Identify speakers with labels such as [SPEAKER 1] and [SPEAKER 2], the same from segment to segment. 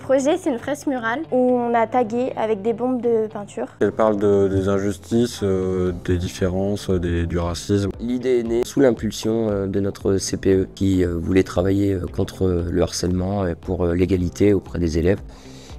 [SPEAKER 1] projet, c'est une fresque murale où on a tagué avec des bombes de peinture.
[SPEAKER 2] Elle parle des injustices, des différences, du racisme.
[SPEAKER 3] L'idée est née sous l'impulsion de notre CPE qui voulait travailler contre le harcèlement et pour l'égalité auprès des élèves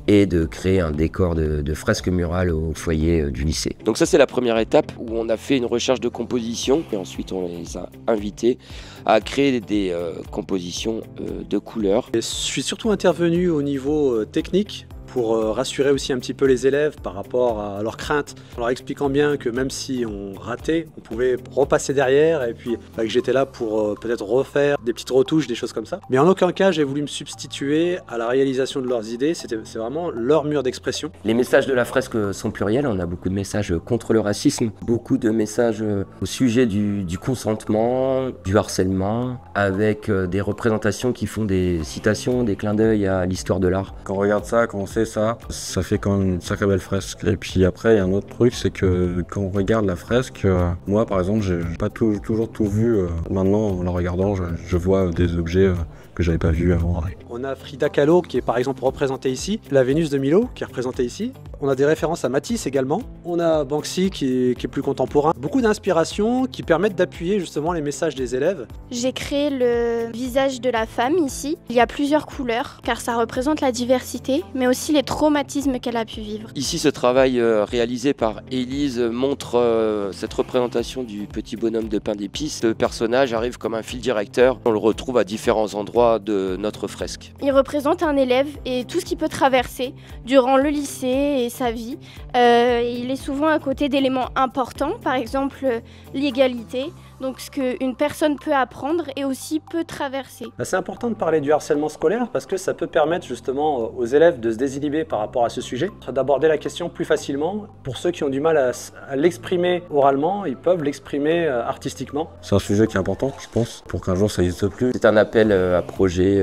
[SPEAKER 3] et de créer un décor de fresque murale au foyer du lycée. Donc ça c'est la première étape où on a fait une recherche de composition et ensuite on les a invités à créer des compositions de couleurs.
[SPEAKER 4] Je suis surtout intervenu au niveau technique pour rassurer aussi un petit peu les élèves par rapport à leurs craintes, en leur expliquant bien que même si on ratait, on pouvait repasser derrière et puis que j'étais là pour peut-être refaire des petites retouches, des choses comme ça. Mais en aucun cas j'ai voulu me substituer à la réalisation de leurs idées, c'est vraiment leur mur d'expression.
[SPEAKER 3] Les messages de la fresque sont pluriels, on a beaucoup de messages contre le racisme, beaucoup de messages au sujet du consentement, du harcèlement, avec des représentations qui font des citations, des clins d'œil à l'histoire de l'art.
[SPEAKER 2] Quand on regarde ça, quand on sait ça fait quand même une sacrée belle fresque. Et puis après, il y a un autre truc, c'est que quand on regarde la fresque, moi par exemple, j'ai pas toujours tout vu. Maintenant, en la regardant, je vois des objets que j'avais pas vus avant.
[SPEAKER 4] On a Frida Kahlo qui est par exemple représentée ici, la Vénus de Milo qui est représentée ici. On a des références à Matisse également. On a Banksy qui est plus contemporain. Beaucoup d'inspirations qui permettent d'appuyer justement les messages des élèves.
[SPEAKER 1] J'ai créé le visage de la femme ici. Il y a plusieurs couleurs car ça représente la diversité, mais aussi les traumatismes qu'elle a pu vivre.
[SPEAKER 3] Ici, ce travail réalisé par Élise montre cette représentation du petit bonhomme de pain d'épices. Le personnage arrive comme un fil directeur. On le retrouve à différents endroits de notre fresque.
[SPEAKER 1] Il représente un élève et tout ce qu'il peut traverser durant le lycée et sa vie. Il est souvent à côté d'éléments importants, par exemple l'égalité. Donc ce qu'une personne peut apprendre et aussi peut traverser.
[SPEAKER 4] C'est important de parler du harcèlement scolaire parce que ça peut permettre justement aux élèves de se désinhiber par rapport à ce sujet, d'aborder la question plus facilement. Pour ceux qui ont du mal à l'exprimer oralement, ils peuvent l'exprimer artistiquement.
[SPEAKER 2] C'est un sujet qui est important, je pense, pour qu'un jour ça n'existe plus.
[SPEAKER 3] C'est un appel à projet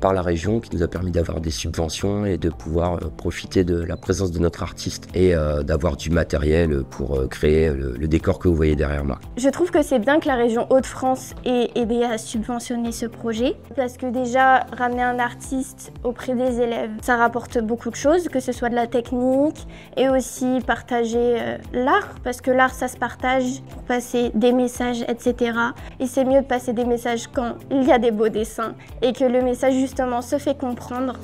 [SPEAKER 3] par la région qui nous a permis d'avoir des subventions et de pouvoir profiter de la présence de notre artiste et d'avoir du matériel pour créer le décor que vous voyez derrière moi.
[SPEAKER 1] Je trouve que c'est bien que la région Hauts-de-France ait aidé à subventionner ce projet parce que déjà ramener un artiste auprès des élèves, ça rapporte beaucoup de choses, que ce soit de la technique et aussi partager l'art parce que l'art ça se partage pour passer des messages etc. Et c'est mieux de passer des messages quand il y a des beaux dessins et que le message justement se fait comprendre.